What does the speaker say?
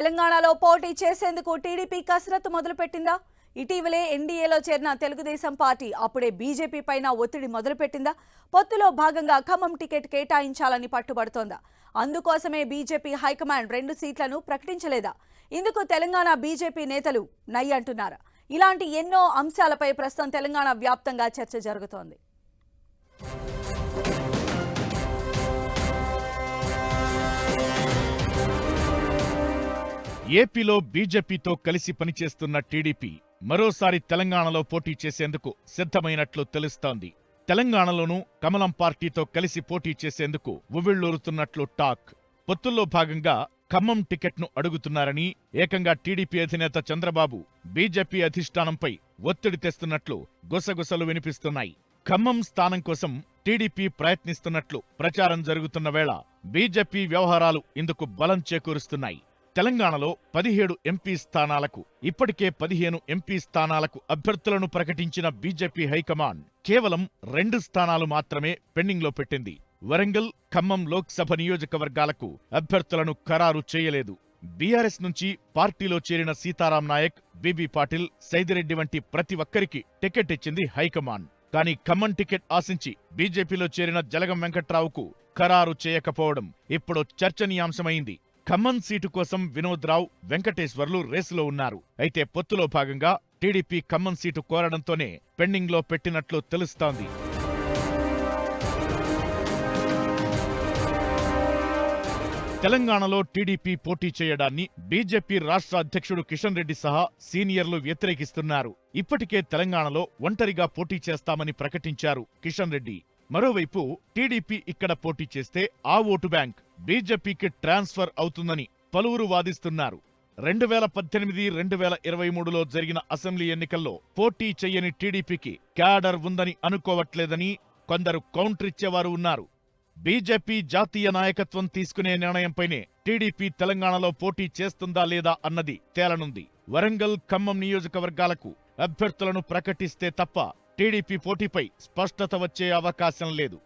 తెలంగాణలో పోటీ చేసేందుకు టీడీపీ కసరత్తు మొదలుపెట్టిందా? ఇటీవలే ఎన్డీఏలో చేరిన తెలుగుదేశం పార్టీ అప్పుడే బీజేపీ పైన ఒత్తిడి మొదలుపెట్టిందా? పొత్తులో భాగంగా ఖమ్మం టికెట్ కేటాయించాలని పట్టుబడుతోందా? అందుకోసమే బీజేపీ హైకమాండ్ 2 సీట్లను ప్రకటించలేదా? ఇందుకు తెలంగాణ బీజేపీ నేతలు నై అంటున్నారా? ఇలాంటి ఎన్నో అంశాలపై ప్రస్తుతం తెలంగాణ వ్యాప్తంగా చర్చ జరుగుతోంది. ఏపీలో బీజేపీతో కలిసి పనిచేస్తున్న టీడీపీ మరోసారి తెలంగాణలో పోటీ చేసేందుకు సిద్ధమైనట్లు తెలుస్తోంది. తెలంగాణలోనూ కమలం పార్టీతో కలిసి పోటీ చేసేందుకు ఉవ్విళ్లూరుతున్నట్లు టాక్. పొత్తుల్లో భాగంగా ఖమ్మం టికెట్ను అడుగుతున్నారని ఏకంగా టీడీపీ అధినేత చంద్రబాబు బీజేపీ అధిష్టానంపై ఒత్తిడి తెస్తున్నట్లు గుసగుసలు వినిపిస్తున్నాయి. ఖమ్మం స్థానం కోసం టీడీపీ ప్రయత్నిస్తున్నట్లు ప్రచారం జరుగుతున్న వేళ బీజేపీ వ్యవహారాలు ఇందుకు బలం చేకూరుస్తున్నాయి. తెలంగాణలో 17 ఎంపీ స్థానాలకు ఇప్పటికే 15 ఎంపీ స్థానాలకు అభ్యర్థులను ప్రకటించిన బీజేపీ హైకమాండ్ కేవలం 2 స్థానాలు మాత్రమే పెండింగ్లో పెట్టింది. వరంగల్, ఖమ్మం లోక్సభ నియోజకవర్గాలకు అభ్యర్థులను ఖరారు చేయలేదు. బీఆర్ఎస్ నుంచి పార్టీలో చేరిన సీతారాం నాయక్, బీబీ పాటిల్, సైదిరెడ్డి వంటి ప్రతి ఒక్కరికి టికెట్ ఇచ్చింది హైకమాండ్. కానీ ఖమ్మం టికెట్ ఆశించి బీజేపీలో చేరిన జలగం వెంకట్రావుకు ఖరారు చేయకపోవడం ఇప్పుడు చర్చనీయాంశమైంది. ఖమ్మం సీటు కోసం వినోద్ రావు, వెంకటేశ్వర్లు రేసులో ఉన్నారు. అయితే పొత్తులో భాగంగా టీడీపీ ఖమ్మం సీటు కోరడంతోనే పెండింగ్లో పెట్టినట్లు తెలుస్తోంది. తెలంగాణలో టీడీపీ పోటీ చేయడాన్ని బీజేపీ రాష్ట్ర అధ్యక్షుడు కిషన్ రెడ్డి సహా సీనియర్లు వ్యతిరేకిస్తున్నారు. ఇప్పటికే తెలంగాణలో ఒంటరిగా పోటీ చేస్తామని ప్రకటించారు కిషన్ రెడ్డి. మరోవైపు టీడీపీ ఇక్కడ పోటీ చేస్తే ఆ ఓటు బ్యాంక్ బీజేపీకి ట్రాన్స్ఫర్ అవుతుందని పలువురు వాదిస్తున్నారు. 2018-2023లో జరిగిన అసెంబ్లీ ఎన్నికల్లో పోటీ చెయ్యని టీడీపీకి క్యాడర్ ఉందని అనుకోవట్లేదని కొందరు కౌంటర్ ఇచ్చేవారు ఉన్నారు. బీజేపీ జాతీయ నాయకత్వం తీసుకునే నిర్ణయంపైనే టీడీపీ తెలంగాణలో పోటీ చేస్తుందా లేదా అన్నది తేలనుంది. వరంగల్, ఖమ్మం నియోజకవర్గాలకు అభ్యర్థులను ప్రకటిస్తే తప్ప టీడీపీ పోటీపై స్పష్టత వచ్చే అవకాశం లేదు.